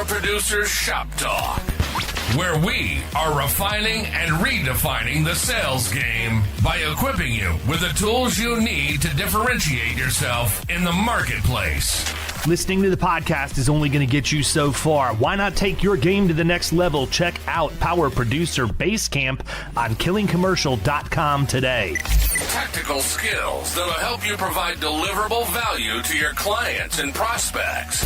Power Producers Shop Talk, where we are refining and redefining the sales game by equipping you with the tools you need to differentiate yourself in the marketplace. Listening to the podcast is only going to get you so far. Why not take your game to the next level? Check out Power Producer Basecamp on killingcommercial.com today. Tactical skills that'll help you provide deliverable value to your clients and prospects.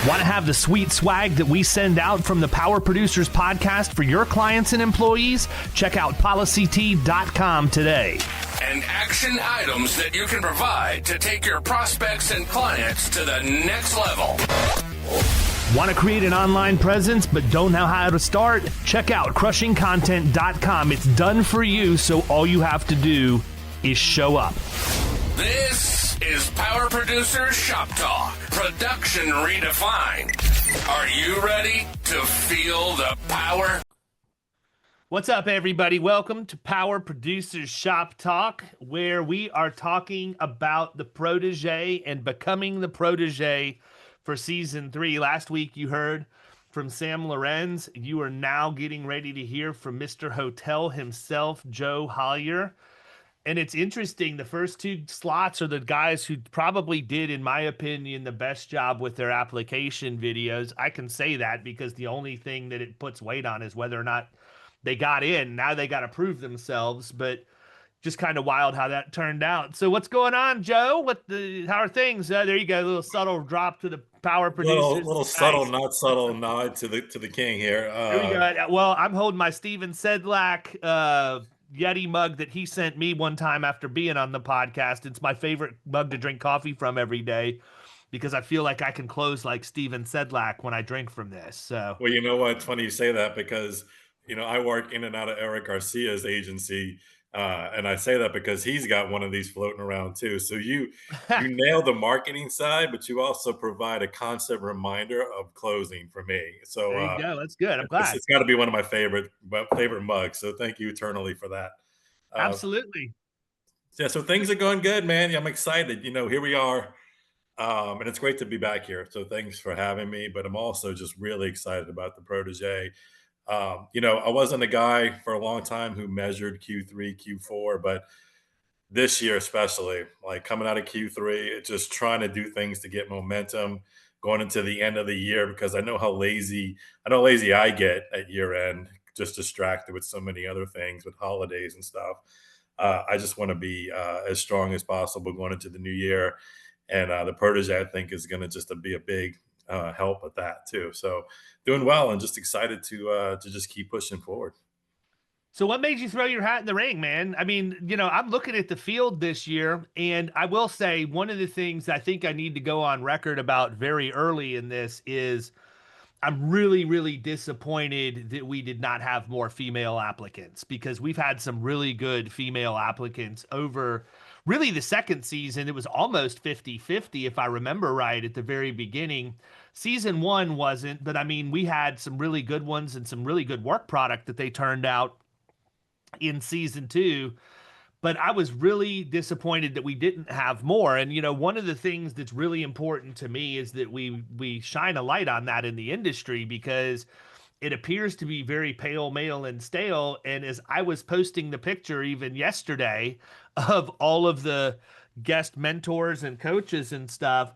Want to have the sweet swag that we send out from the Power Producers podcast for your clients and employees? Check out policyt.com today. And action items that you can provide to take your prospects and clients to the next level. Want to create an online presence but don't know how to start? Check out crushingcontent.com. It's done for you, so all you have to do is show up. This is Power Producers Shop Talk, production redefined. Are you ready to feel the power? What's up, everybody? Welcome to Power Producers Shop Talk, where we are talking about the Protege and becoming the Protege for Season 3. Last week, you heard from Sam Lorenz. You are now getting ready to hear from Mr. Hotel himself, Joe Hollier. And it's interesting, the first two slots are the guys who probably did, in my opinion, the best job with their application videos. I can say that because the only thing that it puts weight on is whether or not they got in. Now they got to prove themselves, but just kind of wild how that turned out. So what's going on, Joe? How are things? There you go, a little subtle drop to the Power Producers. Little subtle, not subtle nod to the king here. There we go. Well, I'm holding my Steven Sedlak Yeti mug that he sent me one time after being on the podcast. It's my favorite mug to drink coffee from every day, because I feel like I can close like Steven Sedlak when I drink from this. So, well, you know what? It's funny you say that because I work in and out of Eric Garcia's agency, and I say that because he's got one of these floating around too. So you nail the marketing side, but you also provide a constant reminder of closing for me. So there you go. That's good. I'm glad. It's got to be one of my favorite mugs. So thank you eternally for that. Absolutely. Yeah. So things are going good, man. I'm excited. Here we are. And it's great to be back here. So thanks for having me. But I'm also just really excited about the Protege. I wasn't a guy for a long time who measured Q3, Q4, but this year especially, like coming out of Q3, it's just trying to do things to get momentum going into the end of the year, because I know how lazy I get at year end, just distracted with so many other things with holidays and stuff. I just want to be as strong as possible going into the new year. And the Protege, I think, is going to just be a big help with that too. So doing well and just excited to just keep pushing forward. So what made you throw your hat in the ring, man? I mean, I'm looking at the field this year, and I will say one of the things I think I need to go on record about very early in this is I'm really, really disappointed that we did not have more female applicants, because we've had some really good female applicants over really the second season. It was almost 50-50, if I remember right, at the very beginning. Season 1 wasn't, but I mean, we had some really good ones and some really good work product that they turned out in Season 2. But I was really disappointed that we didn't have more. And, one of the things that's really important to me is that we shine a light on that in the industry, because it appears to be very pale, male, and stale. And as I was posting the picture even yesterday of all of the guest mentors and coaches and stuff,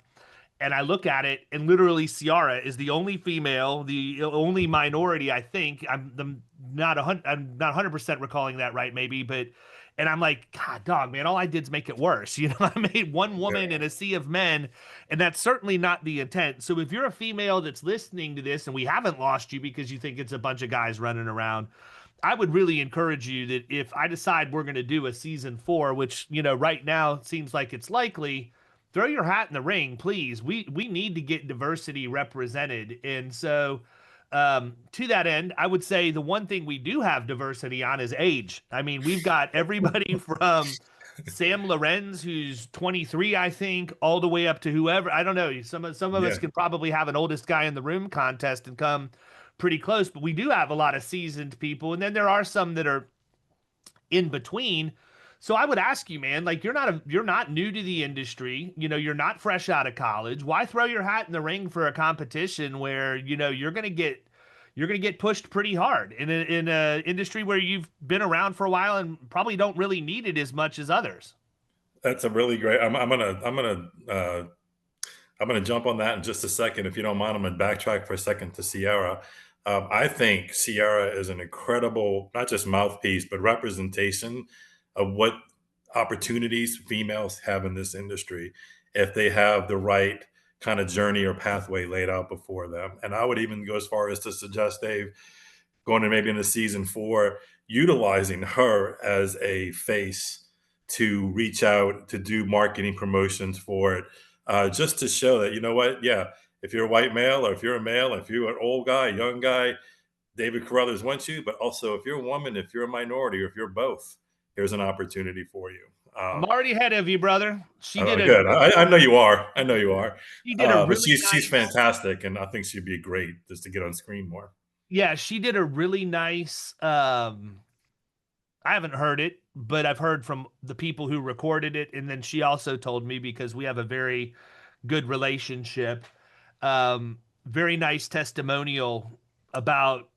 and I look at it, and literally Ciara is the only female, the only minority, I think. I'm not 100% recalling that right, maybe, but. And I'm like, God, dog, man, all I did is make it worse. I made one woman in a sea of men, and that's certainly not the intent. So if you're a female that's listening to this and we haven't lost you because you think it's a bunch of guys running around, I would really encourage you that if I decide we're going to do a Season 4, which, right now seems like it's likely, throw your hat in the ring, please. We need to get diversity represented. And so to that end, I would say the one thing we do have diversity on is age. I mean, we've got everybody from Sam Lorenz, who's 23, I think, all the way up to whoever. I don't know. Some of us could probably have an oldest guy in the room contest and come pretty close, but we do have a lot of seasoned people. And then there are some that are in between. So I would ask you, man, like you're not new to the industry, you're not fresh out of college. Why throw your hat in the ring for a competition where, you're gonna get pushed pretty hard in a industry where you've been around for a while and probably don't really need it as much as others. That's a really great. I'm gonna jump on that in just a second. If you don't mind, I'm gonna backtrack for a second to Ciara. I think Ciara is an incredible, not just mouthpiece, but representation of what opportunities females have in this industry if they have the right kind of journey or pathway laid out before them. And I would even go as far as to suggest, Dave, going to maybe into season 4, utilizing her as a face to reach out to do marketing promotions for it, just to show that, you know what, yeah, if you're a white male or if you're a male, if you're an old guy, young guy, David Carruthers wants you. But also, if you're a woman, if you're a minority, or if you're both, here's an opportunity for you. I'm already ahead of you, brother. Oh, good. I know you are. I know you are. She did a But really she's nice. fantastic, and I think she'd be great just to get on screen more. Yeah, she did a really nice. I haven't heard it, but I've heard from the people who recorded it, and then she also told me, because we have a very good relationship. Very nice testimonial about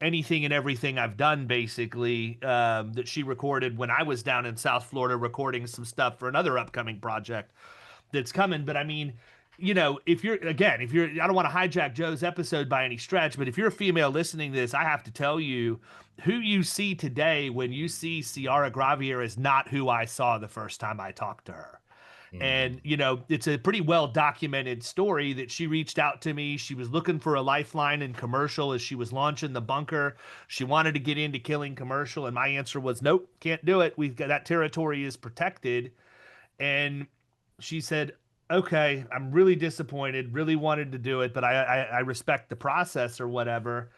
anything and everything I've done, basically, that she recorded when I was down in South Florida recording some stuff for another upcoming project that's coming. But I mean, if you're, I don't want to hijack Joe's episode by any stretch, but if you're a female listening to this, I have to tell you, who you see today when you see Ciara Gravier is not who I saw the first time I talked to her. Mhm. And, it's a pretty well documented story that she reached out to me. She was looking for a lifeline in commercial as she was launching the bunker. She wanted to get into killing commercial. And my answer was, nope, can't do it. We've got that territory is protected. And she said, okay, I'm really disappointed, really wanted to do it, but I respect the process or whatever.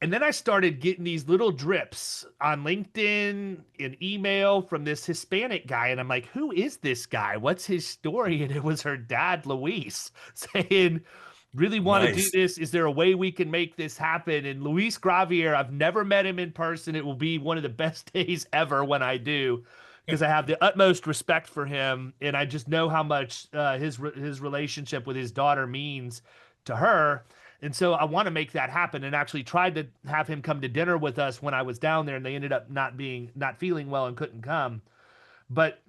And then I started getting these little drips on LinkedIn and email from this Hispanic guy. And I'm like, who is this guy? What's his story? And it was her dad, Luis, saying, really want to do Nice. this. Is there a way we can make this happen? And Luis Gravier, I've never met him in person. It will be one of the best days ever when I do, because I have the utmost respect for him. And I just know how much his relationship with his daughter means to her. And so I want to make that happen, and actually tried to have him come to dinner with us when I was down there, and they ended up not feeling well and couldn't come. But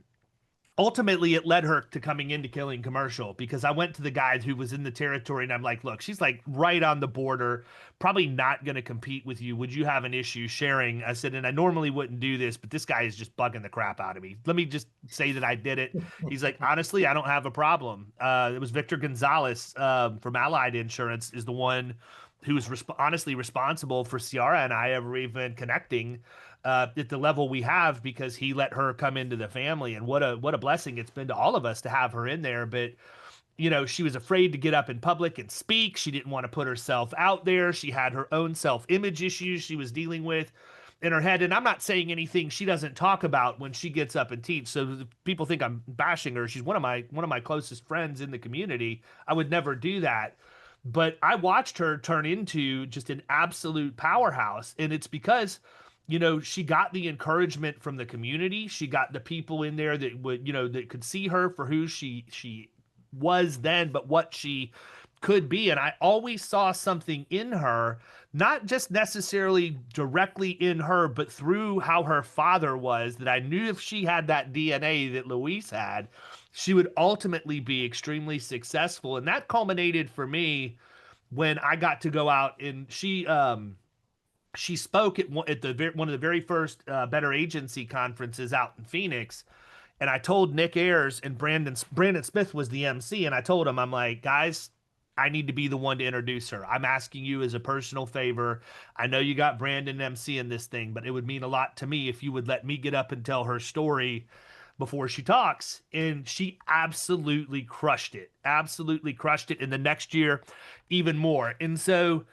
ultimately it led her to coming into killing commercial, because I went to the guy who was in the territory and I'm like, look, she's like right on the border, probably not going to compete with you. Would you have an issue sharing? I said, and I normally wouldn't do this, but this guy is just bugging the crap out of me. Let me just say that I did it. He's like, honestly, I don't have a problem. It was Victor Gonzalez from Allied Insurance is the one who was honestly responsible for Ciara and I ever even connecting at the level we have, because he let her come into the family. And what a blessing it's been to all of us to have her in there. But she was afraid to get up in public and speak. She didn't want to put herself out there. She had her own self-image issues she was dealing with in her head. And I'm not saying anything she doesn't talk about when she gets up and teach. So people think I'm bashing her. She's one of my closest friends in the community. I would never do that. But I watched her turn into just an absolute powerhouse. And it's because she got the encouragement from the community. She got the people in there that would, that could see her for who she was then, but what she could be. And I always saw something in her, not just necessarily directly in her, but through how her father was, that I knew if she had that DNA that Luis had, she would ultimately be extremely successful. And that culminated for me when I got to go out, and she spoke at one of the very first Better Agency conferences out in Phoenix. And I told Nick Ayers, and Brandon Smith was the MC, and I told him, I'm like, guys, I need to be the one to introduce her. I'm asking you as a personal favor. I know you got Brandon MC in this thing, but it would mean a lot to me if you would let me get up and tell her story before she talks. And she absolutely crushed it. Absolutely crushed it. And the next year, even more. And so,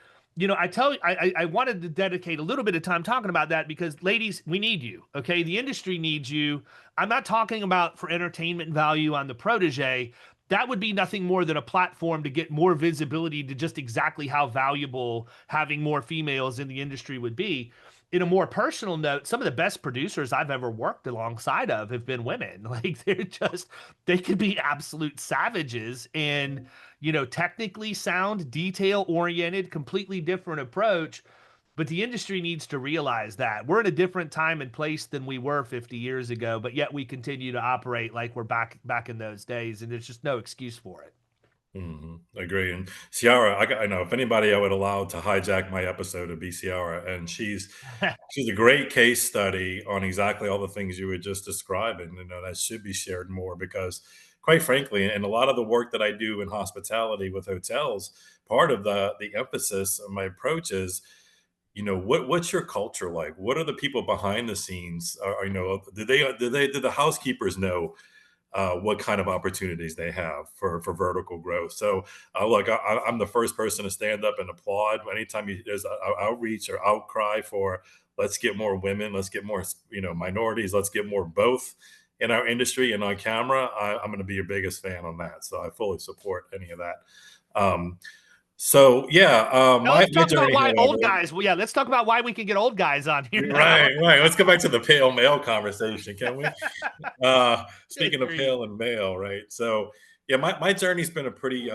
I wanted to dedicate a little bit of time talking about that, because ladies, we need you. Okay. The industry needs you. I'm not talking about for entertainment value on the Protege. That would be nothing more than a platform to get more visibility to just exactly how valuable having more females in the industry would be. in a more personal note, some of the best producers I've ever worked alongside of have been women. Like they could be absolute savages and, technically sound, detail oriented, completely different approach. But the industry needs to realize that we're in a different time and place than we were 50 years ago, but yet we continue to operate like we're back in those days, and there's just no excuse for it. Agree. And Ciara, I know if anybody I would allow to hijack my episode would be Ciara, and she's a great case study on exactly all the things you were just describing. That should be shared more because, quite frankly, and a lot of the work that I do in hospitality with hotels, part of the emphasis of my approach is, what's your culture like? What are the people behind the scenes? Do the housekeepers know what kind of opportunities they have for vertical growth? So, look, I'm the first person to stand up and applaud anytime there's outreach or outcry for let's get more women, let's get more minorities, let's get more both in our industry and on camera. I'm going to be your biggest fan on that. So I fully support any of that. So yeah, Now my let's talk about journey, why old however, guys. Well, yeah, let's talk about why we can get old guys on here now. right, right. Let's go back to the pale male conversation, can we? Good Speaking of grief. pale and male, right? So yeah, my journey's been a pretty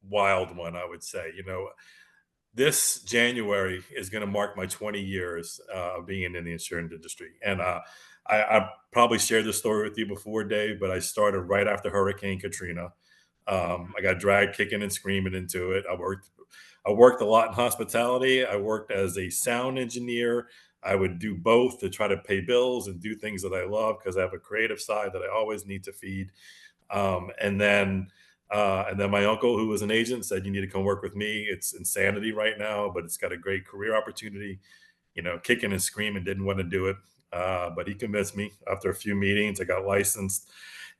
wild one, I would say. This January is going to mark my 20 years of being in the insurance industry, and I probably shared this story with you before, Dave, but I started right after Hurricane Katrina. I got dragged kicking and screaming into it. I worked a lot in hospitality. I worked as a sound engineer. I would do both to try to pay bills and do things that I love because I have a creative side that I always need to feed. Um, and then and then my uncle, who was an agent, said, "You need to come work with me. It's insanity right now, but it's got a great career opportunity." Kicking and screaming, didn't want to do it, but he convinced me. After a few meetings, I got licensed.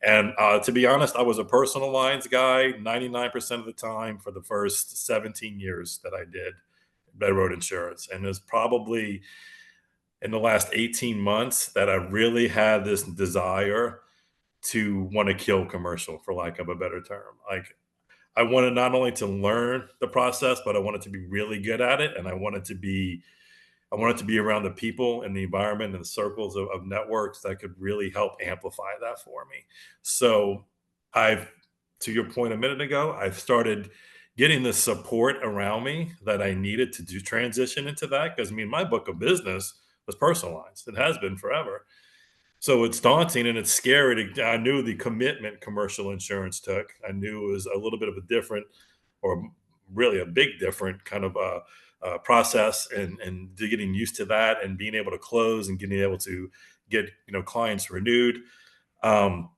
And to be honest, I was a personal lines guy 99% of the time for the first 17 years that I did bedroad insurance. And it's probably in the last 18 months that I really had this desire to want to kill commercial, for lack of a better term. Like, I wanted not only to learn the process, but I wanted to be really good at it. And I wanted to be around the people and the environment and the circles of networks that could really help amplify that for me. So I've, to your point a minute ago, I've started getting the support around me that I needed to do transition into that. Because I mean, my book of business was personalized. It has been forever. So it's daunting and it's scary. I knew the commitment commercial insurance took. I knew it was a little bit of a different, or really a big different kind of process, and getting used to that and being able to close and getting able to get clients renewed. Um,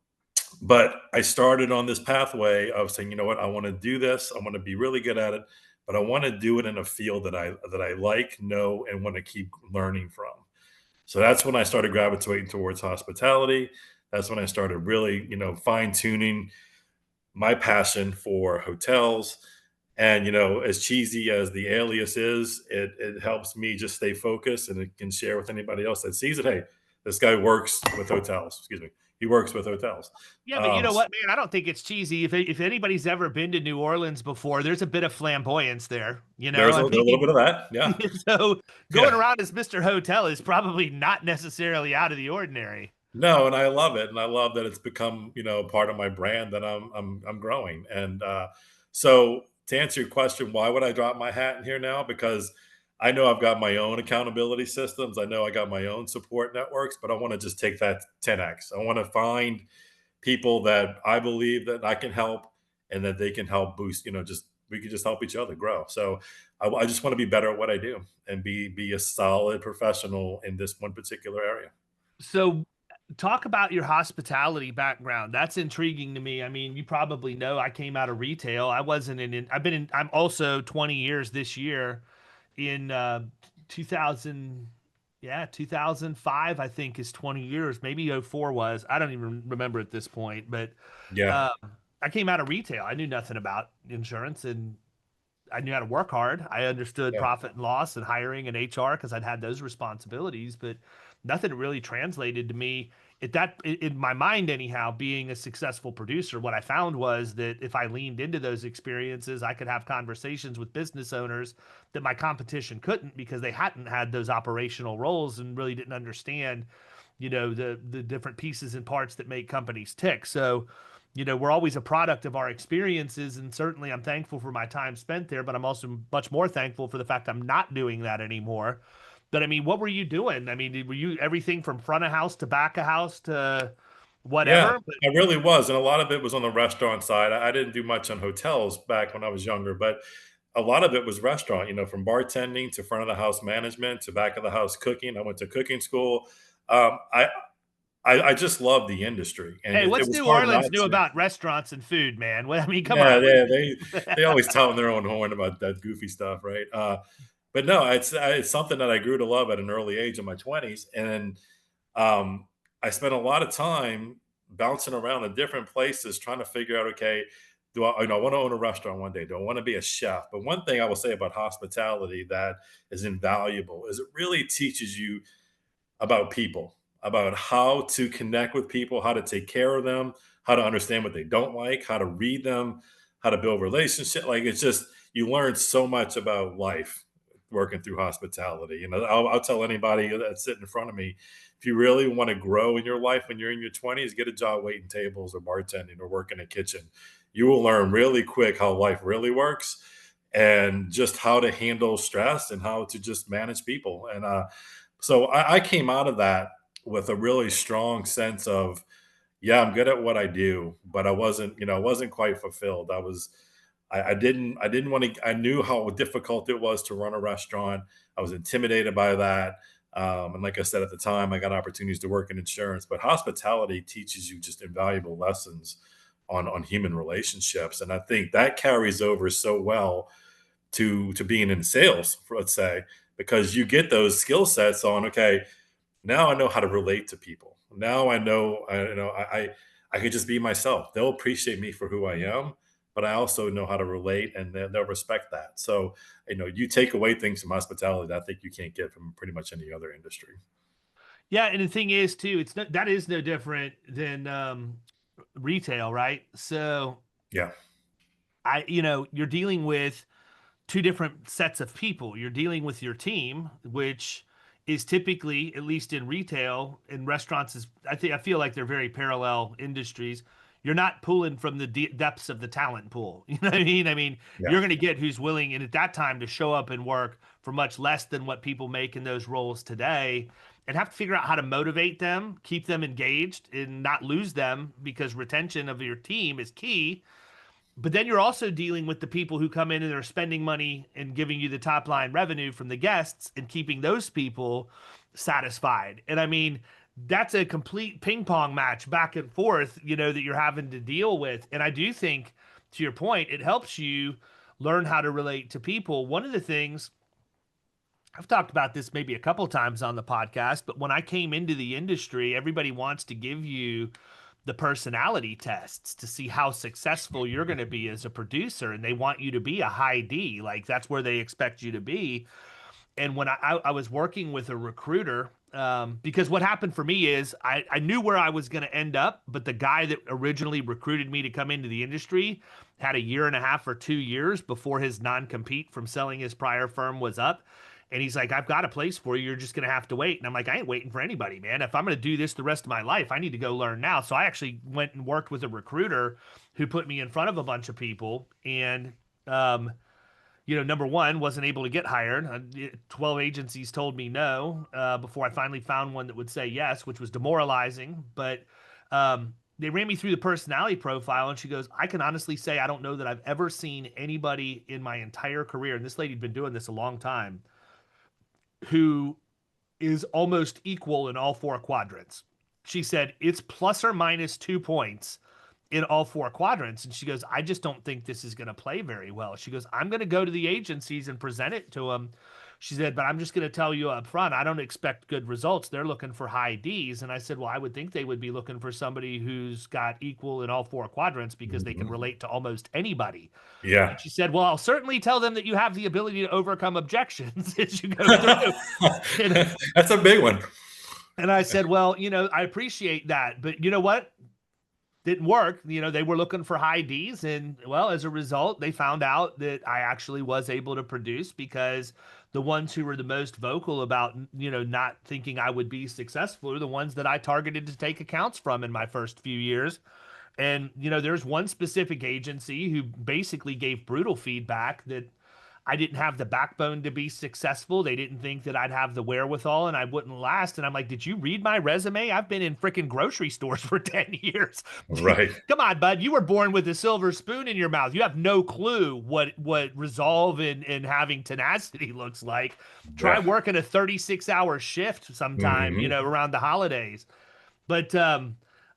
but I started on this pathway of saying, you know what, I want to do this. I want to be really good at it, but I want to do it in a field that I like, know, and want to keep learning from. So that's when I started gravitating towards hospitality. That's when I started really, fine tuning my passion for hotels. And, as cheesy as the alias is, it helps me just stay focused, and it can share with anybody else that sees it. Hey, this guy works with hotels. Excuse me. He works with hotels. Yeah, but you Um, know what, man? I don't think it's cheesy. If anybody's ever been to New Orleans before, there's a bit of flamboyance there. there's a I little mean, bit of that. Yeah. so going Yeah. around as Mr. Hotel is probably not necessarily out of the ordinary. No, and I love it, and I love that it's become, part of my brand that I'm growing. And so to answer your question, why would I drop my hat in here now? Because I know I've got my own accountability systems. I know I got my own support networks, but I want to just take that 10x. I want to find people that I believe that I can help and that they can help boost. Just we can just help each other grow. So I just want to be better at what I do and be a solid professional in this one particular area. So talk about your hospitality background. That's intriguing to me. I mean, you probably know I came out of retail. I wasn't I'm also 20 years this year in 2000. Yeah, 2005, I think, is 20 years. Maybe '04 was. I don't even remember at this point. But Yeah. uh, I came out of retail. I knew nothing about insurance, and I knew how to work hard. I understood Yeah. profit and loss and hiring and HR because I'd had those responsibilities, but nothing really translated to me in my mind anyhow, being a successful producer, what I found was that if I leaned into those experiences, I could have conversations with business owners that my competition couldn't, because they hadn't had those operational roles and really didn't understand, the different pieces and parts that make companies tick. So, we're always a product of our experiences, and certainly I'm thankful for my time spent there, but I'm also much more thankful for the fact I'm not doing that anymore. But I mean, what were you doing? I mean, were you everything from front of house to back of house to Yeah, whatever? But I really was, and a lot of it was on the restaurant side. I didn't do much on hotels back when I was younger, but a lot of it was restaurant, from bartending to front of the house management to back of the house cooking. I went to cooking school. Um, I I just love the industry, and hey, it what's was New hard not Orleans new to. about restaurants and food, man? Well, I mean, come Yeah, on. yeah, they always tell their own horn about that goofy stuff, right? But no, it's something that I grew to love at an early age in my 20s, and um, I spent a lot of time bouncing around in different places trying to figure out, okay, do I want to own a restaurant one day? Do I want to be a chef? But one thing I will say about hospitality that is invaluable is it really teaches you about people, about how to connect with people, how to take care of them, how to understand what they don't like, how to read them, how to build relationships. Like it's just you learn so much about life working through hospitality. I'll tell anybody that's sitting in front of me, if you really want to grow in your life when you're in your 20s, get a job waiting tables or bartending or work in a kitchen. You will learn really quick how life really works and just how to handle stress and how to just manage people. And so I came out of that with a really strong sense of, yeah, I'm good at what I do, but I wasn't quite fulfilled. I didn't want to, I knew how difficult it was to run a restaurant. I was intimidated by that. And like I said, at the time, I got opportunities to work in insurance, but hospitality teaches you just invaluable lessons on human relationships. And I think that carries over so well to being in sales, let's say, because you get those skill sets on, okay, now I know how to relate to people. Now I know, I could just be myself. They'll appreciate me for who I am, but I also know how to relate, and they'll respect that. So, you take away things from hospitality that I think you can't get from pretty much any other industry. Yeah, and the thing is too, that is no different than retail, right? So Yeah. you're dealing with two different sets of people. You're dealing with your team, which is typically, at least in retail and restaurants, is I feel like they're very parallel industries. You're not pulling from the depths of the talent pool. You know what I mean? I mean, Yeah. you're going to get who's willing, and at that time, to show up and work for much less than what people make in those roles today, and have to figure out how to motivate them, keep them engaged, and not lose them, because retention of your team is key. But then you're also dealing with the people who come in and are spending money and giving you the top line revenue from the guests and keeping those people satisfied. And I mean, that's a complete ping pong match back and forth, that you're having to deal with. And I do think, to your point, it helps you learn how to relate to people. One of the things I've talked about this maybe a couple times on the podcast, but when I came into the industry, everybody wants to give you the personality tests to see how successful you're going to be as a producer, and they want you to be a high D. Like that's where they expect you to be. And when I was working with a recruiter, because what happened for me is I knew where I was going to end up, but the guy that originally recruited me to come into the industry had a year and a half or 2 years before his non-compete from selling his prior firm was up. And he's like, I've got a place for you. You're just going to have to wait. And I'm like, I ain't waiting for anybody, man. If I'm going to do this the rest of my life, I need to go learn now. So I actually went and worked with a recruiter who put me in front of a bunch of people. And, number one, wasn't able to get hired. 12 agencies told me no before I finally found one that would say yes, which was demoralizing. But they ran me through the personality profile, and she goes, I can honestly say I don't know that I've ever seen anybody in my entire career, and this lady'd been doing this a long time, who is almost equal in all four quadrants. She said it's plus or minus 2 points in all four quadrants. And she goes, I just don't think this is going to play very well. She goes, I'm going to go to the agencies and present it to them. She said, but I'm just going to tell you up front, I don't expect good results. They're looking for high Ds. And I said, well, I would think they would be looking for somebody who's got equal in all four quadrants, because they can Mhm. relate to almost anybody. Yeah. And she said, well, I'll certainly tell them that you have the ability to overcome objections as you go through. That's a big one. And I said, well, I appreciate that, but you know what? Didn't work. They were looking for high D's, and well, as a result, they found out that I actually was able to produce because the ones who were the most vocal about, not thinking I would be successful are the ones that I targeted to take accounts from in my first few years. And, there's one specific agency who basically gave brutal feedback that I didn't have the backbone to be successful. They didn't think that I'd have the wherewithal and I wouldn't last. And I'm like, did you read my resume? I've been in freaking grocery stores for 10 years. Right. Come on, bud. You were born with a silver spoon in your mouth. You have no clue what resolve and having tenacity looks like. Try Yeah. working a 36-hour shift sometime, Mhm. around the holidays. But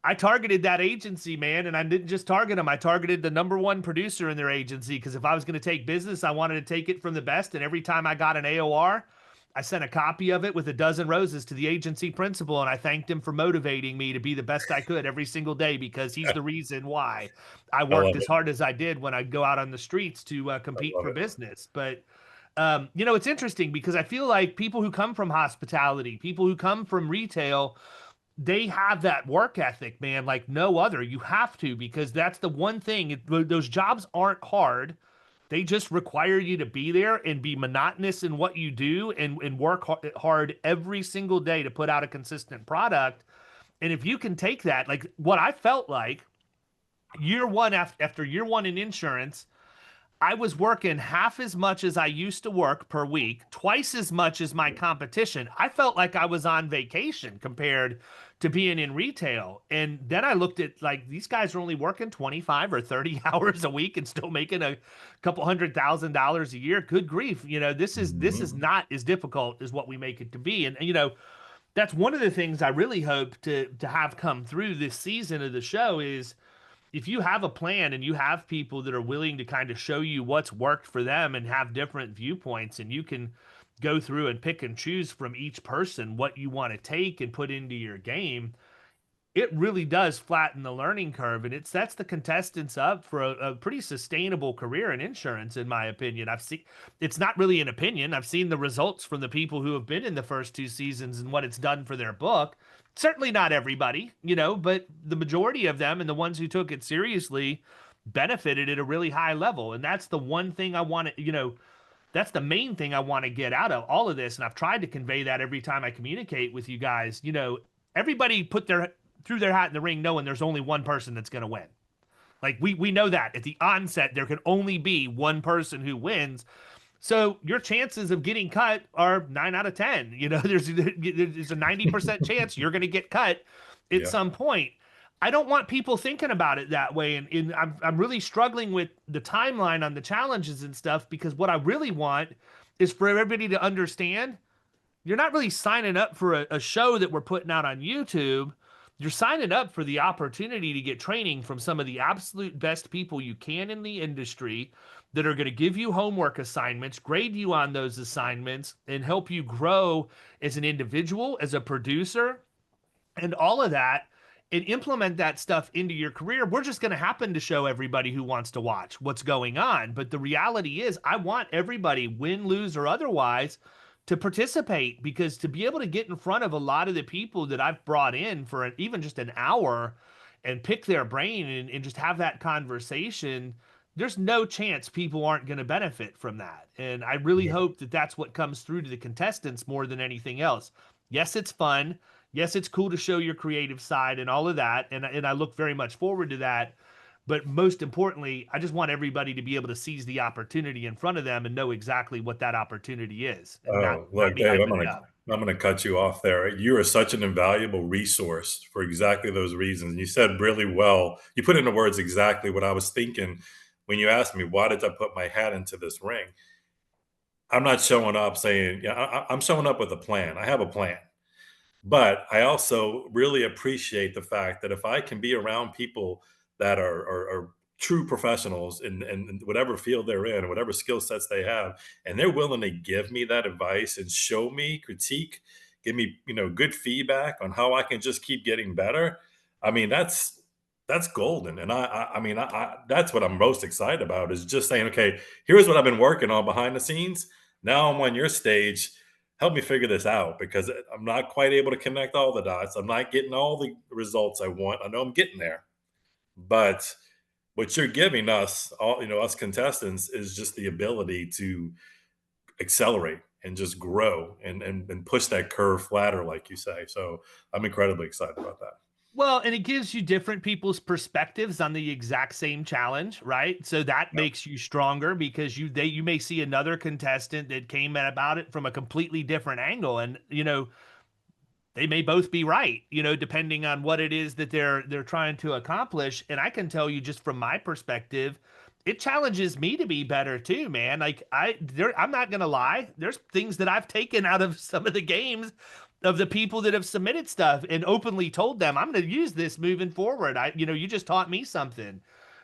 I targeted that agency, man, and I didn't just target them. I targeted the number one producer in their agency because if I was going to take business, I wanted to take it from the best. And every time I got an AOR, I sent a copy of it with a dozen roses to the agency principal, and I thanked him for motivating me to be the best I could every single day because he's the reason why I I love worked as it. hard as I did when I go out on the streets to I compete love for it. business. But it's interesting because I feel like people who come from hospitality, people who come from retail, they have that work ethic, man, like no other. You have to, because that's the one thing. Those jobs aren't hard. They just require you to be there and be monotonous in what you do and work hard every single day to put out a consistent product. And if you can take that, like what I felt like year one, after year one in insurance, I was working half as much as I used to work per week, twice as much as my competition. I felt like I was on vacation compared to being in retail. And then I looked at like these guys are only working 25 or 30 hours a week and still making a couple $100,000 a year. Good grief. This is Mhm. not as difficult as what we make it to be. And that's one of the things I really hope to have come through this season of the show is if you have a plan and you have people that are willing to kind of show you what's worked for them and have different viewpoints, and you can go through and pick and choose from each person what you want to take and put into your game, it really does flatten the learning curve, and it sets the contestants up for a pretty sustainable career in insurance, in my opinion. I've seen it's not really an opinion. I've seen the results from the people who have been in the first two seasons and what it's done for their book. Certainly not everybody, but the majority of them and the ones who took it seriously benefited at a really high level. And that's the one thing I want to, that's the main thing I want to get out of all of this. And I've tried to convey that every time I communicate with you guys. Everybody threw their hat in the ring knowing there's only one person that's going to win. Like we know that at the onset, there can only be one person who wins. So your chances of getting cut are 9 out of 10. There's a 90% chance you're going to get cut at Yeah. some point. I don't want people thinking about it that way. And I'm really struggling with the timeline on the challenges and stuff because what I really want is for everybody to understand you're not really signing up for a show that we're putting out on YouTube. You're signing up for the opportunity to get training from some of the absolute best people you can in the industry that are going to give you homework assignments, grade you on those assignments, and help you grow as an individual, as a producer, and all of that, and implement that stuff into your career. We're just going to happen to show everybody who wants to watch what's going on. But the reality is, I want everybody, win, lose, or otherwise, to participate, because to be able to get in front of a lot of the people that I've brought in for even just an hour and pick their brain and just have that conversation, there's no chance people aren't going to benefit from that. And I really Yeah. hope that that's what comes through to the contestants more than anything else. Yes, it's fun. Yes, it's cool to show your creative side and all of that. And I look very much forward to that. But most importantly, I just want everybody to be able to seize the opportunity in front of them and know exactly what that opportunity is and not Oh, not look, be Dave, hyping it up. I'm gonna cut you off there. You are such an invaluable resource for exactly those reasons. And you said really well. You put into words exactly what I was thinking when you asked me, why did I put my hat into this ring? I'm not showing up saying, yeah, I'm showing up with a plan. I have a plan. But I also really appreciate the fact that if I can be around people that are true professionals in whatever field they're in, whatever skill sets they have, and they're willing to give me that advice and show me, critique, give me, good feedback on how I can just keep getting better. I mean, that's golden. And I mean, that's what I'm most excited about is just saying, okay, here's what I've been working on behind the scenes. Now I'm on your stage. help me figure this out because I'm not quite able to connect all the dots. I'm not getting all the results I want. I know I'm getting there, but what you're giving us, all us contestants, is just the ability to accelerate and just grow and push that curve flatter, like you say. So I'm incredibly excited about that. Well, and it gives you different people's perspectives on the exact same challenge, right? So that Yep. makes you stronger because you may see another contestant that came at about it from a completely different angle, and they may both be right, depending on what it is that they're trying to accomplish. And I can tell you just from my perspective, it challenges me to be better too, man. Like I'm not gonna lie, there's things that I've taken out of some of the games of the people that have submitted stuff and openly told them I'm going to use this moving forward. You just taught me something.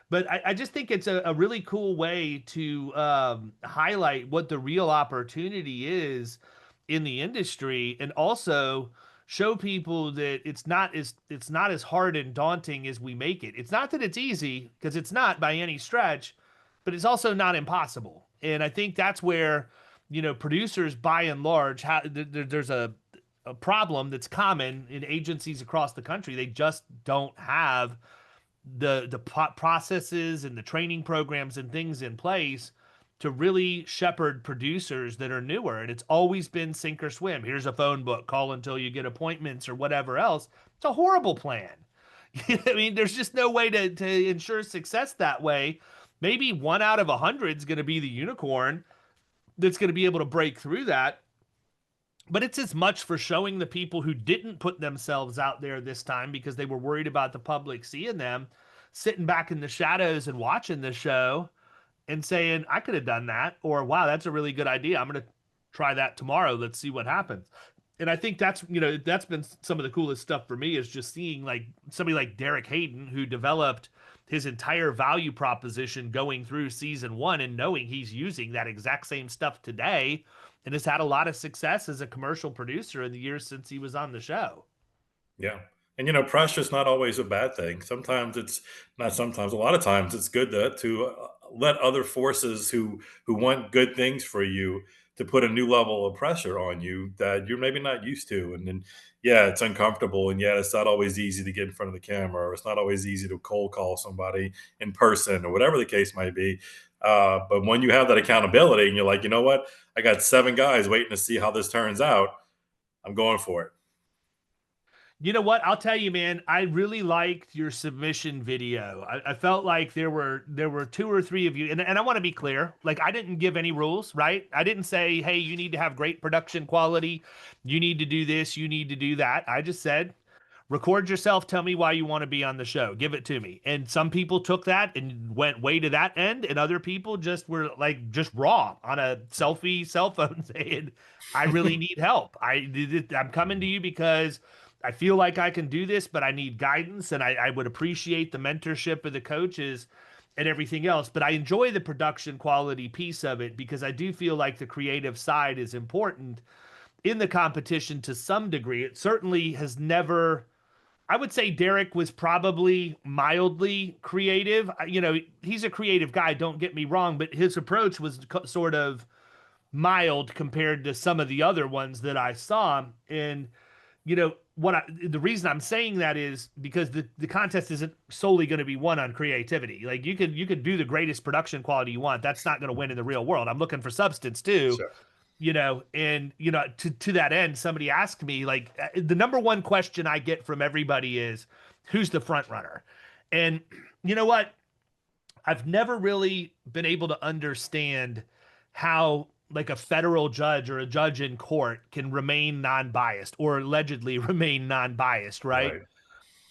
But I just think it's a really cool way to highlight what the real opportunity is in the industry, and also show people that it's not as hard and daunting as we make it. It's not that it's easy, because it's not by any stretch, but it's also not impossible. And I think that's where producers by and large there's a problem that's common in agencies across the country. They just don't have the processes and the training programs and things in place to really shepherd producers that are newer. And it's always been sink or swim. Here's a phone book, call until you get appointments or whatever else. It's a horrible plan. I mean, there's just no way to ensure success that way. Maybe 1 out of 100 is going to be the unicorn that's going to be able to break through that. But it's as much for showing the people who didn't put themselves out there this time because they were worried about the public seeing them, sitting back in the shadows and watching the show and saying, I could have done that. Or, wow, that's a really good idea. I'm going to try that tomorrow. Let's see what happens. And I think that's been some of the coolest stuff for me, is just seeing like somebody like Derek Hayden, who developed his entire value proposition going through season 1, and knowing he's using that exact same stuff today and has had a lot of success as a commercial producer in the years since he was on the show. Yeah. And pressure is not always a bad thing. Sometimes it's not. Sometimes, a lot of times, it's good to let other forces who want good things for you to put a new level of pressure on you that you're maybe not used to. And then, yeah, it's uncomfortable, and yeah, it's not always easy to get in front of the camera, or it's not always easy to cold call somebody in person, or whatever the case might be. But when you have that accountability, and you're like, you know what, I got 7 guys waiting to see how this turns out, I'm going for it. You know what? I'll tell you, man, I really liked your submission video. I felt like there were 2 or 3 of you, and I want to be clear, like, I didn't give any rules, right? I didn't say, hey, you need to have great production quality, you need to do this, you need to do that. I just said, record yourself, tell me why you want to be on the show, give it to me. And some people took that and went way to that end, and other people just were like just raw on a selfie cell phone saying, I really need help. I'm coming to you because I feel like I can do this, but I need guidance, and I would appreciate the mentorship of the coaches and everything else. But I enjoy the production quality piece of it, because I do feel like the creative side is important in the competition to some degree. It certainly has never, I would say Derek was probably mildly creative. He's a creative guy, don't get me wrong, but his approach was sort of mild compared to some of the other ones that I saw. And the reason I'm saying that is because the contest isn't solely going to be won on creativity. Like, you could do the greatest production quality you want. That's not going to win in the real world. I'm looking for substance too. Sure. And to that end, somebody asked me, like, the number one question I get from everybody is, who's the front runner? And you know what? I've never really been able to understand how, like, a federal judge or a judge in court can remain non-biased, or allegedly remain non-biased, right? Right.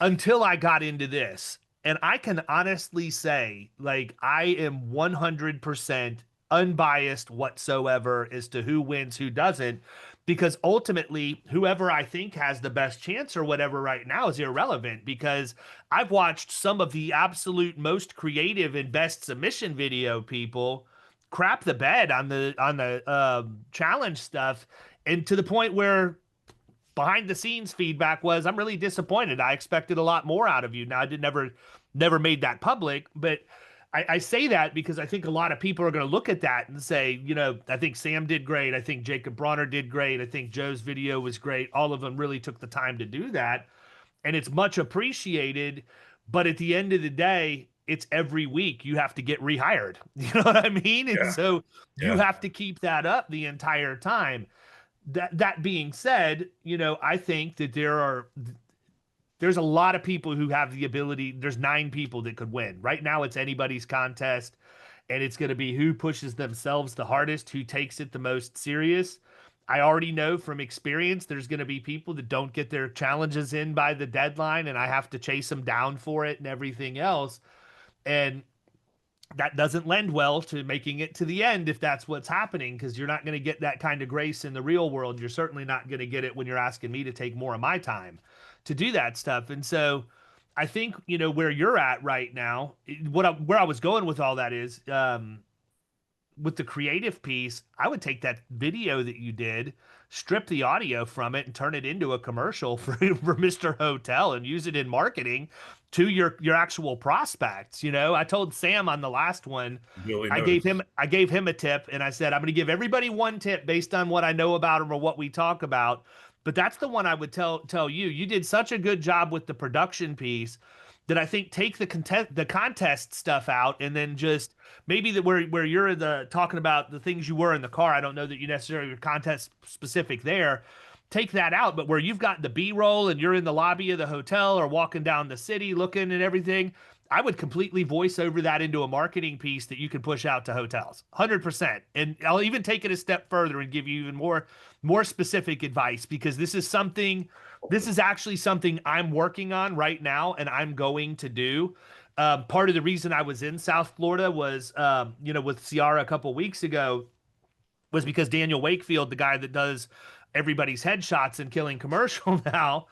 Until I got into this. And I can honestly say, like, I am 100% unbiased whatsoever as to who wins, who doesn't, because ultimately, whoever I think has the best chance or whatever right now is irrelevant, because I've watched some of the absolute most creative and best submission video people crap the bed on the challenge stuff, and to the point where behind the scenes feedback was, I'm really disappointed. I expected a lot more out of you. Now, I never made that public, but I say that because I think a lot of people are going to look at that and say, I think Sam did great. I think Jacob Bronner did great. I think Joe's video was great. All of them really took the time to do that. And it's much appreciated. But at the end of the day, it's every week you have to get rehired. You know what I mean? And Yeah. so you Yeah. have to keep that up the entire time. That being said, I think that there's a lot of people who have the ability. There's 9 people that could win. Right now, it's anybody's contest, and it's going to be who pushes themselves the hardest, who takes it the most serious. I already know from experience there's going to be people that don't get their challenges in by the deadline, and I have to chase them down for it and everything else. And that doesn't lend well to making it to the end if that's what's happening, because you're not going to get that kind of grace in the real world. You're certainly not going to get it when you're asking me to take more of my time to do that stuff. And so I think, where you're at right now, where I was going with all that is, with the creative piece, I would take that video that you did, strip the audio from it, and turn it into a commercial for Mr. Hotel and use it in marketing to your actual prospects. I told Sam on the last one, Really I noticed. gave him a tip, and I said I'm going to give everybody one tip based on what I know about him or what we talk about. But that's the one I would tell you. You did such a good job with the production piece that I think take the contest stuff out, and then just maybe where you're talking about the things you were in the car. I don't know that you necessarily were contest specific there. Take that out, but where you've got the B-roll and you're in the lobby of the hotel or walking down the city looking and everything, I would completely voice over that into a marketing piece that you can push out to hotels, 100%. And I'll even take it a step further and give you even more specific advice, because this is actually something I'm working on right now and I'm going to do. Part of the reason I was in South Florida was, with Ciara a couple weeks ago, was because Daniel Wakefield, the guy that does everybody's headshots and Killing Commercial now,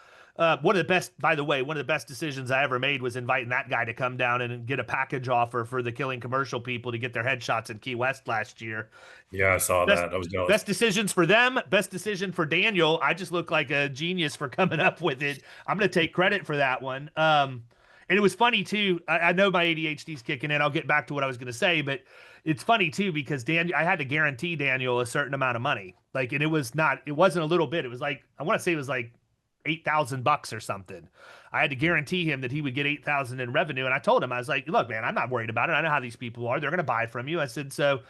one of the best decisions I ever made was inviting that guy to come down and get a package offer for the Killing Commercial people to get their headshots in Key West last year. Yeah, I saw Best, that. I was jealous. best decisions for them, best decision for Daniel. I just look like a genius for coming up with it. I'm going to take credit for that one. And it was funny too. I know my ADHD's kicking in. I'll get back to what I was going to say, but it's funny too, because I had to guarantee Daniel a certain amount of money. And it wasn't a little bit. It was like, I want to say it was like $8,000 or something. I had to guarantee him that he would get 8,000 in revenue. And I told him, I was like, look, man, I'm not worried about it. I know how these people are. They're going to buy from you. I said, so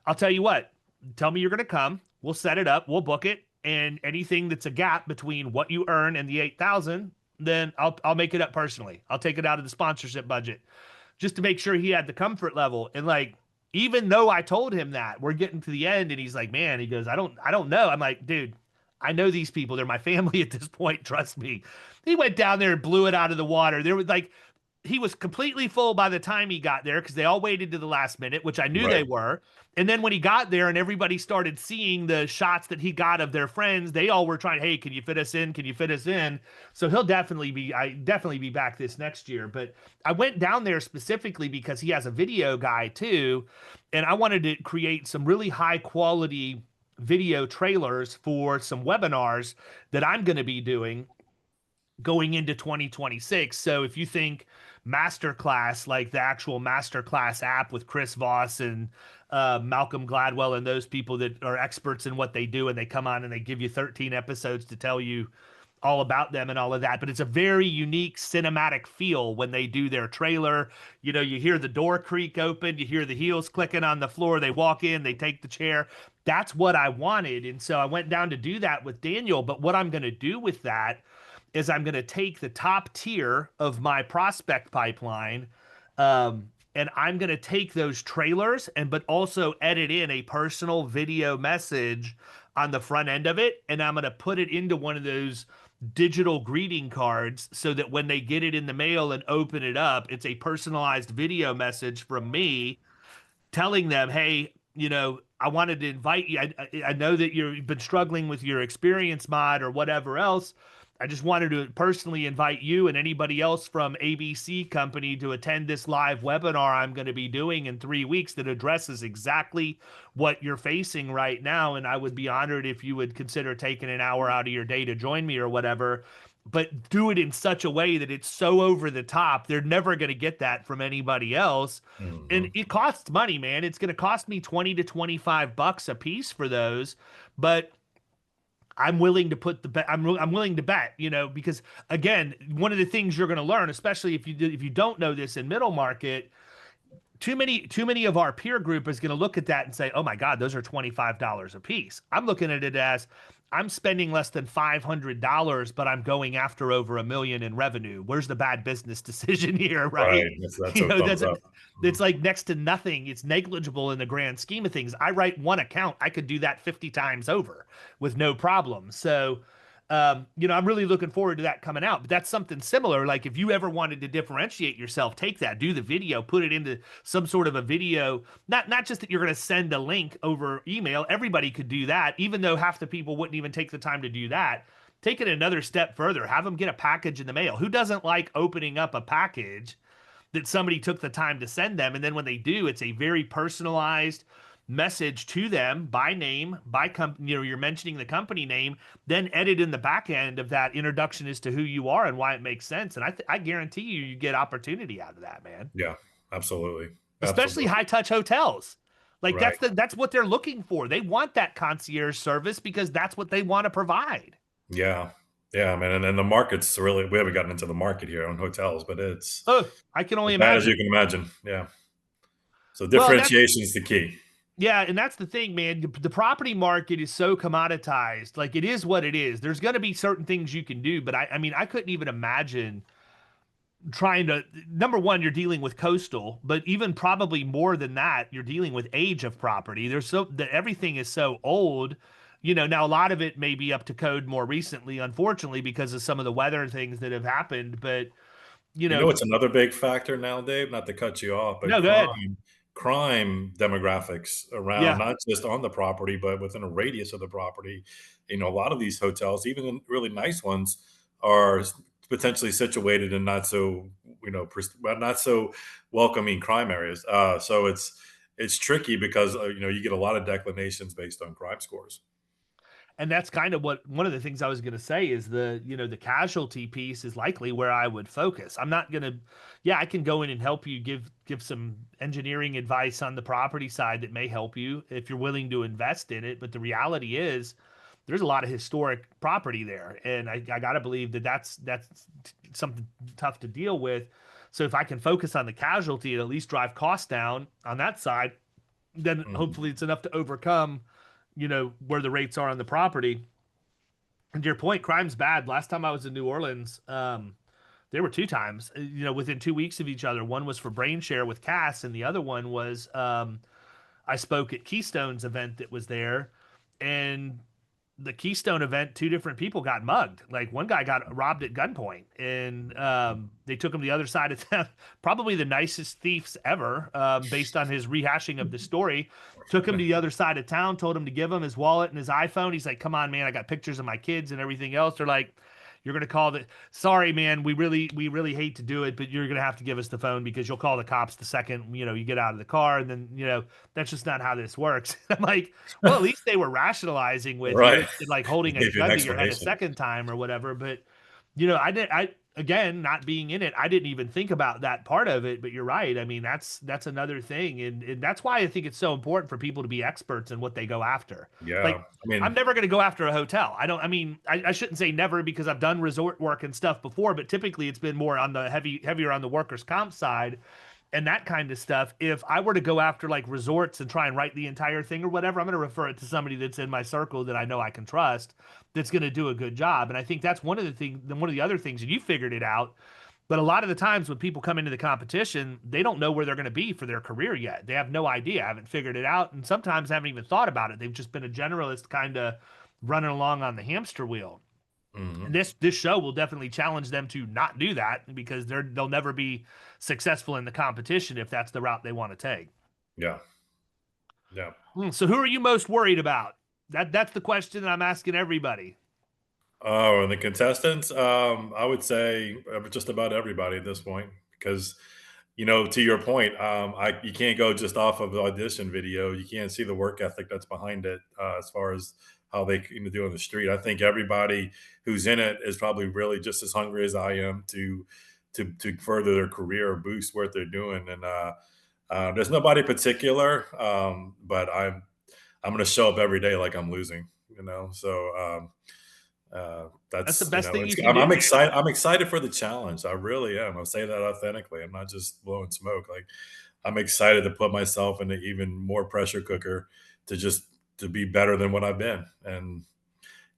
I'll tell you what, tell me you're going to come. We'll set it up. We'll book it. And anything that's a gap between what you earn and the 8,000, then I'll make it up personally. I'll take it out of the sponsorship budget just to make sure he had the comfort level. And even though I told him that, we're getting to the end and he's like, man, he goes, I don't know. I'm like, dude, I know these people. They're my family at this point. Trust me. He went down there and blew it out of the water. There was he was completely full by the time he got there, because they all waited to the last minute, which I knew Right. they were. And then when he got there and everybody started seeing the shots that he got of their friends, they all were trying, hey, can you fit us in? Can you fit us in? So he'll definitely be back this next year. But I went down there specifically because he has a video guy too. And I wanted to create some really high quality video trailers for some webinars that I'm going to be doing going into 2026. So if you think masterclass, like the actual masterclass app with Chris Voss and Malcolm Gladwell and those people that are experts in what they do, and they come on and they give you 13 episodes to tell you all about them and all of that. But it's a very unique cinematic feel when they do their trailer. You hear the door creak open, you hear the heels clicking on the floor, they walk in, they take the chair. That's what I wanted. And so I went down to do that with Daniel. But what I'm going to do with that is I'm going to take the top tier of my prospect pipeline, and I'm going to take those trailers but also edit in a personal video message on the front end of it. And I'm going to put it into one of those digital greeting cards so that when they get it in the mail and open it up, it's a personalized video message from me telling them, hey, I wanted to invite you. I know that you've been struggling with your experience mod or whatever else. I just wanted to personally invite you and anybody else from ABC Company to attend this live webinar I'm going to be doing in 3 weeks that addresses exactly what you're facing right now. And I would be honored if you would consider taking an hour out of your day to join me or whatever. but do it in such a way that it's so over the top. They're never going to get that from anybody else. And Mhm. it costs money, man. It's going to cost me 20 to 25 bucks a piece for those, but I'm willing to put the bet. I'm willing to bet, because again, one of the things you're going to learn, especially if you don't know this in middle market, too many of our peer group is going to look at that and say, "Oh my God, those are $25 a piece." I'm looking at it as I'm spending less than $500, but I'm going after over 1 million in revenue. Where's the bad business decision here, Right. right? That's a thumbs That's up. it's Mhm. like next to nothing. It's negligible in the grand scheme of things. I write one account, I could do that 50 times over with no problem. So, I'm really looking forward to that coming out. But that's something similar. Like if you ever wanted to differentiate yourself, take that, do the video, put it into some sort of a video. Not just that you're going to send a link over email. Everybody could do that, even though half the people wouldn't even take the time to do that. Take it another step further. Have them get a package in the mail. Who doesn't like opening up a package that somebody took the time to send them? And then when they do, it's a very personalized message to them by name, by company. You're mentioning the company name, then edit in the back end of that introduction as to who you are and why it makes sense. And I guarantee you get opportunity out of that, man. Yeah, absolutely. Especially Absolutely. high touch hotels. Like Right. that's what they're looking for. They want that concierge service because that's what they want to provide. Yeah. Yeah, man. And the market's really, we haven't gotten into the market here on hotels, but it's Oh, I can as only bad as you imagine. can imagine. Yeah. So Well, and that's differentiation is the key. Yeah, and that's the thing, man. The property market is so commoditized. Like it is what it is. There's going to be certain things you can do, but I mean, I couldn't even imagine trying to. Number one, you're dealing with coastal, but even probably more than that, you're dealing with age of property. There's so that everything is so old. Now a lot of it may be up to code more recently, unfortunately, because of some of the weather things that have happened. But you You know know, what's another big factor now, Dave? Not to cut you off, but no, go ahead. crime demographics around Yeah, not just on the property, but within a radius of the property. A lot of these hotels, even the really nice ones, are potentially situated in not so, well, not so welcoming crime areas. So it's tricky because you get a lot of declinations based on crime scores. and that's kind of what one of the things I was going to say is the casualty piece is likely where I would focus. I'm not going to Yeah, I can go in and help you give some engineering advice on the property side that may help you if you're willing to invest in it, but the reality is there's a lot of historic property there, and I got to believe that that's something tough to deal with. So if I can focus on the casualty and at least drive costs down on that side, then Mhm. hopefully it's enough to overcome where the rates are on the property. And to your point, crime's bad. Last time I was in New Orleans, there were two times, within 2 weeks of each other. One was for Brain Share with Cass, and the other one was I spoke at Keystone's event that was there, and the Keystone event, two different people got mugged. Like one guy got robbed at gunpoint, and they took him to the other side of town. Probably the nicest thieves ever, based on his rehashing of the story. Took him to the other side of town, told him to give him his wallet and his iPhone. He's like, "Come on, man, I got pictures of my kids and everything else." They're like, "You're gonna call the Sorry, man, we really hate to do it, but you're gonna have to give us the phone because you'll call the cops the second you get out of the car, and then that's just not how this works." I'm like, well, at least they were rationalizing with you Right. instead of like They holding a gave you an gun to your head a explanation. second time or whatever. But I again, not being in it, I didn't even think about that part of it. But you're right. I mean, that's another thing, and that's why I think it's so important for people to be experts in what they go after. Yeah. Like, I mean, I'm never going to go after a hotel. I don't. I mean, I shouldn't say never because I've done resort work and stuff before, but typically it's been more on the heavier on the workers' comp side and that kind of stuff. If I were to go after like resorts and try and write the entire thing or whatever, I'm going to refer it to somebody that's in my circle that I know I can trust, that's going to do a good job. And I think that's one of the other things, and you figured it out. But a lot of the times when people come into the competition, they don't know where they're going to be for their career yet. They have no idea, haven't figured it out, and sometimes haven't even thought about it. They've just been a generalist kind of running along on the hamster wheel. And mhm. this show will definitely challenge them to not do that because they'll never be successful in the competition if that's the route they want to take. Yeah. Yeah. So who are you most worried about? That's the question that I'm asking everybody. Oh, and the contestants, I would say just about everybody at this point, because to your point, you can't go just off of the audition video. You can't see the work ethic that's behind it, as far as how they do on the street. I think everybody who's in it is probably really just as hungry as I am to further their career or boost what they're doing. And there's nobody particular, but I'm going to show up every day like I'm losing. So That's the that's best thing it's you can do, I'm man. excited. I'm excited for the challenge. I really am. I'll say that authentically. I'm not just blowing smoke. Like I'm excited to put myself in an even more pressure cooker to just to be better than what I've been and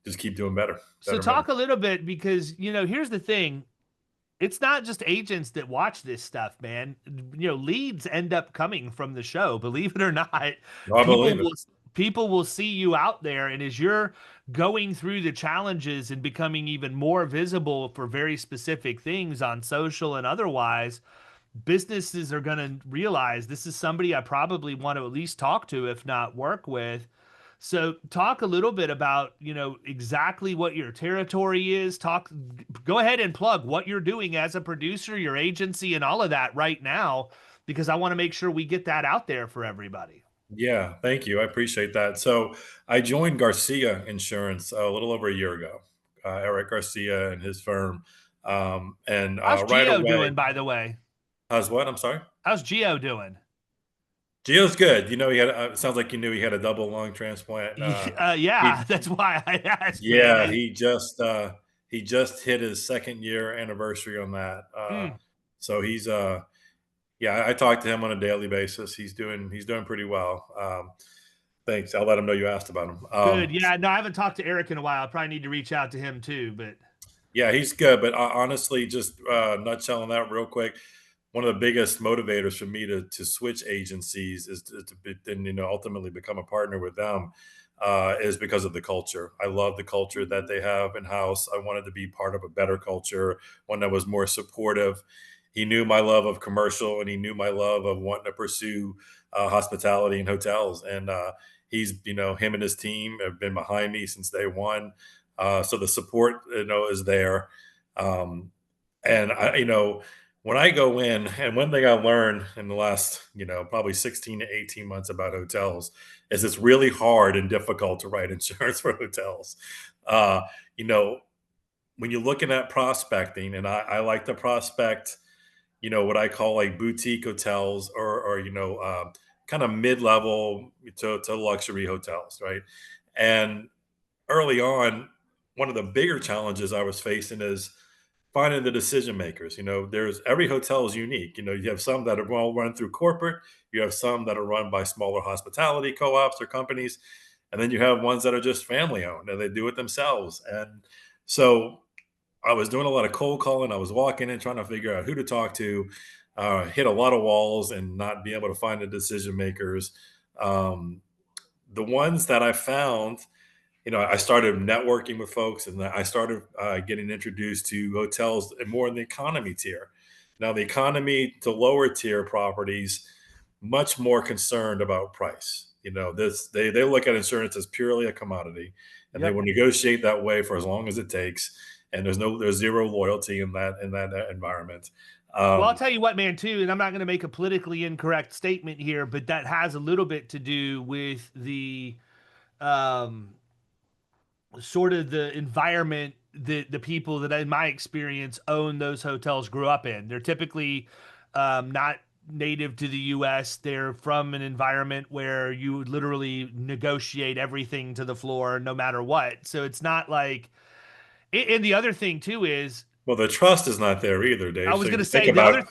just keep doing better, So better, better. talk a little bit because, here's the thing. It's not just agents that watch this stuff, man. Leads end up coming from the show. Believe it or not, I people believe it. will people will see you out there, and as you're going through the challenges and becoming even more visible for very specific things on social and otherwise, businesses are going to realize this is somebody I probably want to at least talk to, if not work with. So talk a little bit about, exactly what your territory is. Go ahead and plug what you're doing as a producer, your agency, and all of that right now, because I want to make sure we get that out there for everybody. Yeah, thank you. I appreciate that. So I joined Garcia Insurance a little over a year ago. Eric Garcia and his firm, and How's right Geo away. doing, by the way? How's what? I'm sorry. How's Geo doing? Gio's good. He had. Sounds like you knew he had a double lung transplant. Yeah, He, that's why I asked, man. yeah, he just hit his second year anniversary on that. Mm, So he's yeah. I talk to him on a daily basis. He's doing pretty well. Thanks. I'll let him know you asked about him. good. Yeah, no, I haven't talked to Eric in a while. I probably need to reach out to him too, but Yeah, he's good. But honestly, just nutshell on that real quick. One of the biggest motivators for me to switch agencies is to be, and ultimately become a partner with them is because of the culture. I love the culture that they have in house. I wanted to be part of a better culture, one that was more supportive. He knew my love of commercial, and he knew my love of wanting to pursue hospitality and hotels. And he's, him and his team have been behind me since day one. So the support, is there. Um, and when I go in, and one thing I learned in the last, probably 16 to 18 months about hotels is it's really hard and difficult to write insurance for hotels. Uh, you know, when you're looking at prospecting, and I like to prospect, what I call like boutique hotels or kind of mid-level to luxury hotels, right? And early on, one of the bigger challenges I was facing is finding the decision makers. There's every hotel is unique. You have some that are well run through corporate, you have some that are run by smaller hospitality co-ops or companies, and then you have ones that are just family owned and they do it themselves. And so I was doing a lot of cold calling. I was walking in trying to figure out who to talk to, hit a lot of walls and not be able to find the decision makers. Um, the ones that I found, I started networking with folks, and I started getting introduced to hotels and more in the economy tier. Now, the economy to lower tier properties, much more concerned about price. This they look at insurance as purely a commodity, and they yep. will negotiate that way for as long as it takes. And there's zero loyalty in that environment. Well, I'll Um, tell you what, man, too, and I'm not going to make a politically incorrect statement here, but that has a little bit to do with the um, sort of the environment that the people that, in my experience, own those hotels grew up in. They're typically not native to the U.S. They're from an environment where you literally negotiate everything to the floor, no matter what. So it's not like. And the other thing too is, well, the trust is not there either, I Dave. So was going to you think say the about, other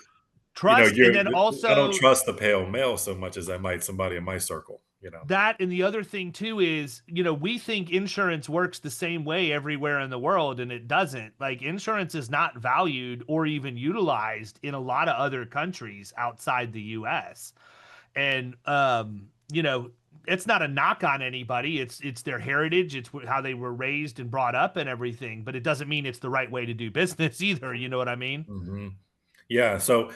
trust, and then I don't also trust the pale male so much as I might somebody in my circle. that, and the other thing too is, we think insurance works the same way everywhere in the world, and it doesn't. Like, insurance is not valued or even utilized in a lot of other countries outside the US. And it's not a knock on anybody. It's their heritage, it's how they were raised and brought up and everything, but it doesn't mean it's the right way to do business either, you know what I mean? Mhm. Yeah, so,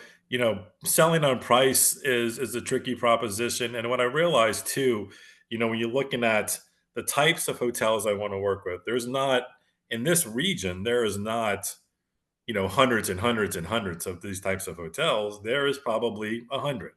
selling on price is a tricky proposition, and what I realized too, when you're looking at the types of hotels I wanna work with, there's not in this region, there is not, hundreds and hundreds and hundreds of these types of hotels. There is probably 100,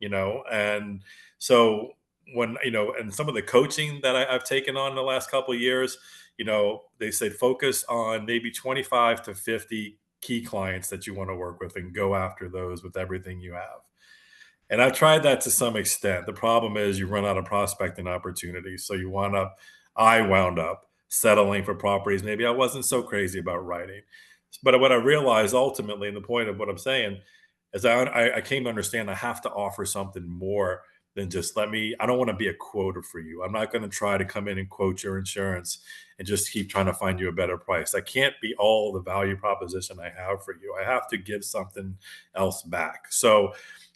and so when, and some of the coaching that I've taken on in the last couple of years, they said focus on maybe 25 to 50 key clients that you want to work with and go after those with everything you have. And I've tried that to some extent. The problem is you run out of prospecting opportunities. So I wound up settling for properties maybe I wasn't so crazy about writing. But what I realized ultimately, and the point of what I'm saying, is I came to understand I have to offer something more than just I don't want to be a quota for you. I'm not going to try to come in and quote your insurance and just keep trying to find you a better price. I can't be all the value proposition I have for you. I have to give something else back. So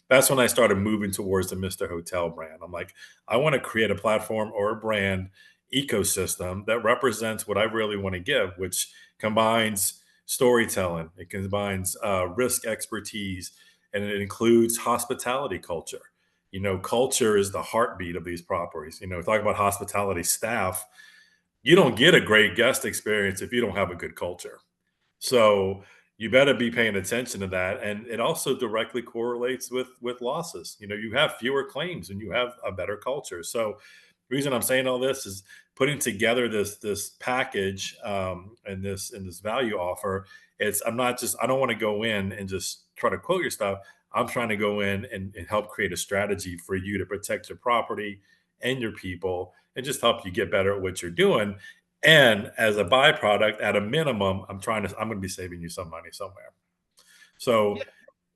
that's when I started moving towards the Mr. Hotel brand. I'm like, I want to create a platform or a brand ecosystem that represents what I really want to give, which combines storytelling, it combines risk expertise, and it includes hospitality culture. Culture is the heartbeat of these properties. Talk about hospitality staff. You don't get a great guest experience if you don't have a good culture. So you better be paying attention to that. And it also directly correlates with losses. You have fewer claims and you have a better culture. So the reason I'm saying all this is putting together this package and this value offer. I don't want to go in and just try to quote your stuff. I'm trying to go in and help create a strategy for you to protect your property and your people and just help you get better at what you're doing. And as a byproduct, at a minimum, I'm going to be saving you some money somewhere. So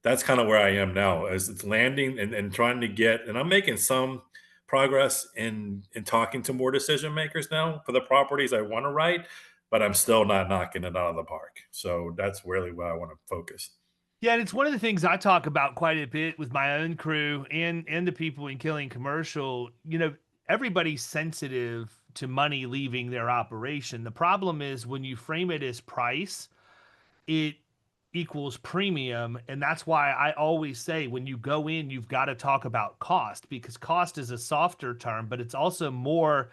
that's kind of where I am now, as it's landing and trying to and I'm making some progress in talking to more decision makers now for the properties I want to write, but I'm still not knocking it out of the park. So that's really where I want to focus. Yeah, and it's one of the things I talk about quite a bit with my own crew and the people in Killing Commercial. Everybody's sensitive to money leaving their operation. The problem is when you frame it as price, it equals premium. And that's why I always say when you go in, you've got to talk about cost, because cost is a softer term, but it's also more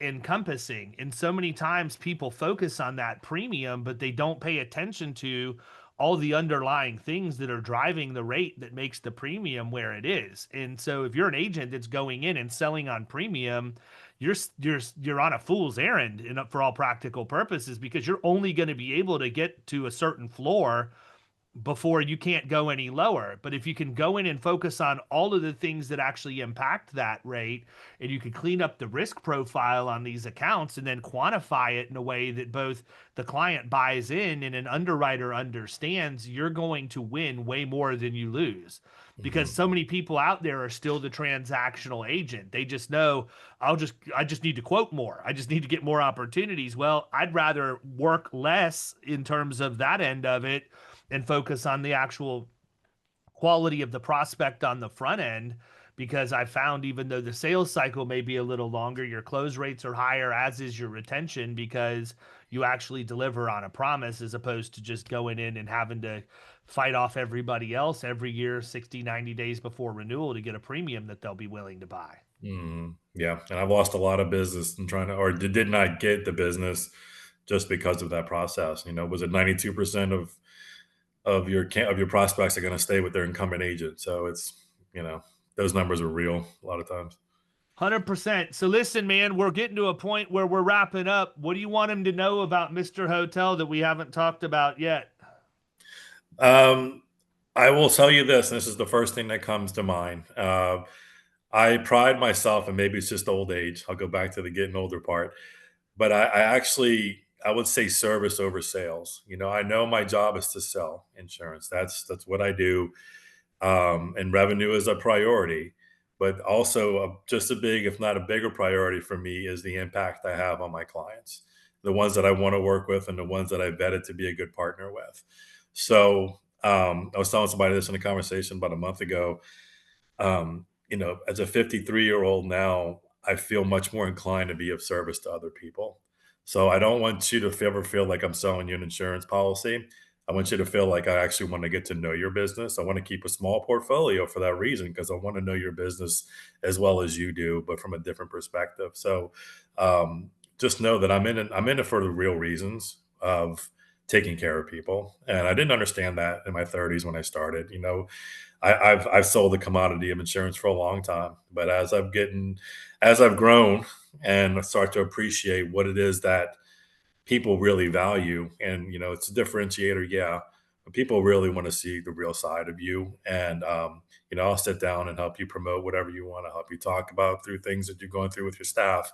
encompassing. And so many times people focus on that premium, but they don't pay attention to all the underlying things that are driving the rate that makes the premium where it is. And so if you're an agent that's going in and selling on premium, you're on a fool's errand for all practical purposes, because you're only going to be able to get to a certain floor before you can't go any lower. But if you can go in and focus on all of the things that actually impact that rate, and you can clean up the risk profile on these accounts and then quantify it in a way that both the client buys in and an underwriter understands, you're going to win way more than you lose. Because so many people out there are still the transactional agent. They just know, I just need to quote more. I just need to get more opportunities. Well, I'd rather work less in terms of that end of it and focus on the actual quality of the prospect on the front end, because I found even though the sales cycle may be a little longer, your close rates are higher, as is your retention, because you actually deliver on a promise as opposed to just going in and having to fight off everybody else every year 60, 90 days before renewal to get a premium that they'll be willing to buy. Yeah. And I've lost a lot of business and did not get the business just because of that process. Was it 92% of your prospects are going to stay with their incumbent agent? So it's, those numbers are real a lot of times. 100%. So listen, man, we're getting to a point where we're wrapping up. What do you want him to know about Mr. Hotel that we haven't talked about yet? I will tell you this, and this is the first thing that comes to mind. I pride myself, and maybe it's just old age. I'll go back to the getting older part, but I would say service over sales. I know my job is to sell insurance. That's what I do. And revenue is a priority, but also just a big, if not a bigger priority for me is the impact I have on my clients, the ones that I want to work with and the ones that I vetted to be a good partner with. So I was telling somebody this in a conversation about a month ago. As a 53-year-old now, I feel much more inclined to be of service to other people. So I don't want you to ever feel like I'm selling you an insurance policy. I want you to feel like I actually want to get to know your business. I want to keep a small portfolio for that reason, because I want to know your business as well as you do, but from a different perspective. So just know that I'm in it for the real reasons of taking care of people. And I didn't understand that in my 30s when I started. I've sold the commodity of insurance for a long time, but as I've grown and start to appreciate what it is that people really value, and it's a differentiator, yeah, but people really want to see the real side of you. And I'll sit down and help you promote whatever you want to help you talk about through things that you're going through with your staff.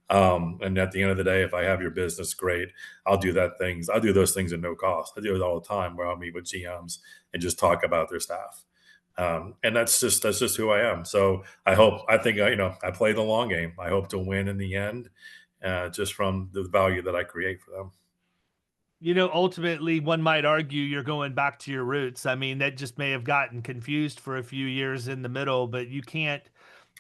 And at the end of the day, if I have your business, great. I'll do those things at no cost. I do it all the time, where I'll meet with GMs and just talk about their staff. And that's just who I am. So I think I play the long game. I hope to win in the end, just from the value that I create for them. Ultimately, one might argue you're going back to your roots. I mean, that just may have gotten confused for a few years in the middle, but you can't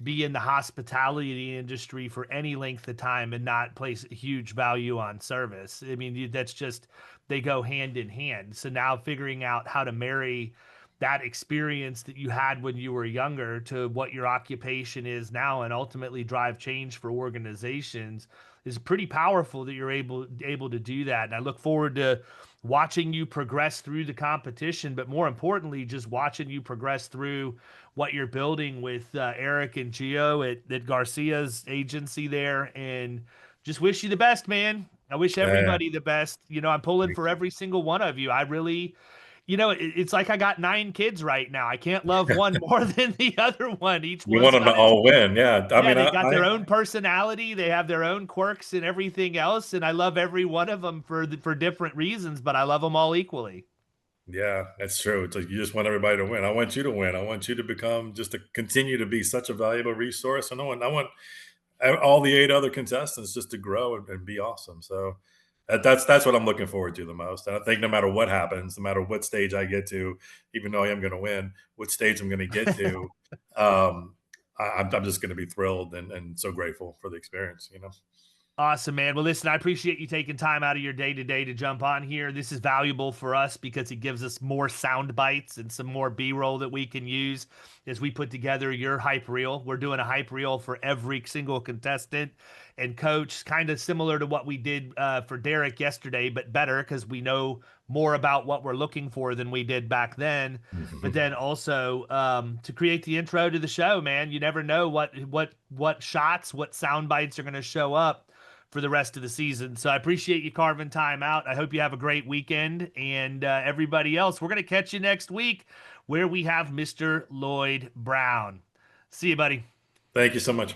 be in the hospitality industry for any length of time and not place a huge value on service. I mean, that's just, they go hand in hand. So now figuring out how to marry that experience that you had when you were younger to what your occupation is now and ultimately drive change for organizations is pretty powerful that you're able to do that. And I look forward to watching you progress through the competition, but more importantly, just watching you progress through what you're building with Eric and Gio at Garcia's agency there. And just wish you the best, man. I wish Yeah, everybody the best. I'm pulling for every single one of you. I really, it's like I got 9 kids right now. I can't love one more than the other one. Each you one's want them to got its, all win. Yeah, I yeah, mean, they got their own personality. They have their own quirks and everything else. And I love every one of them for different reasons, but I love them all equally. yeah, that's true. It's like you just want everybody to win. I want you to win. I want you to become just to continue to be such a valuable resource. And I want all the 8 other contestants just to grow and be awesome. So that's what I'm looking forward to the most. And I think no matter what happens, no matter what stage I get to, even though I am going to win, what stage I'm going to get to, I'm just going to be thrilled and so grateful for the experience. Awesome, man. Well, listen, I appreciate you taking time out of your day to day to jump on here. This is valuable for us because it gives us more sound bites and some more B-roll that we can use as we put together your hype reel. We're doing a hype reel for every single contestant and coach, kind of similar to what we did for Derek yesterday, but better because we know more about what we're looking for than we did back then. But then also to create the intro to the show, man, you never know what shots, what sound bites are going to show up for the rest of the season. So I appreciate you carving time out. I hope you have a great weekend. And everybody else, we're going to catch you next week where we have Mr. Lloyd Brown. See you, buddy. Thank you so much.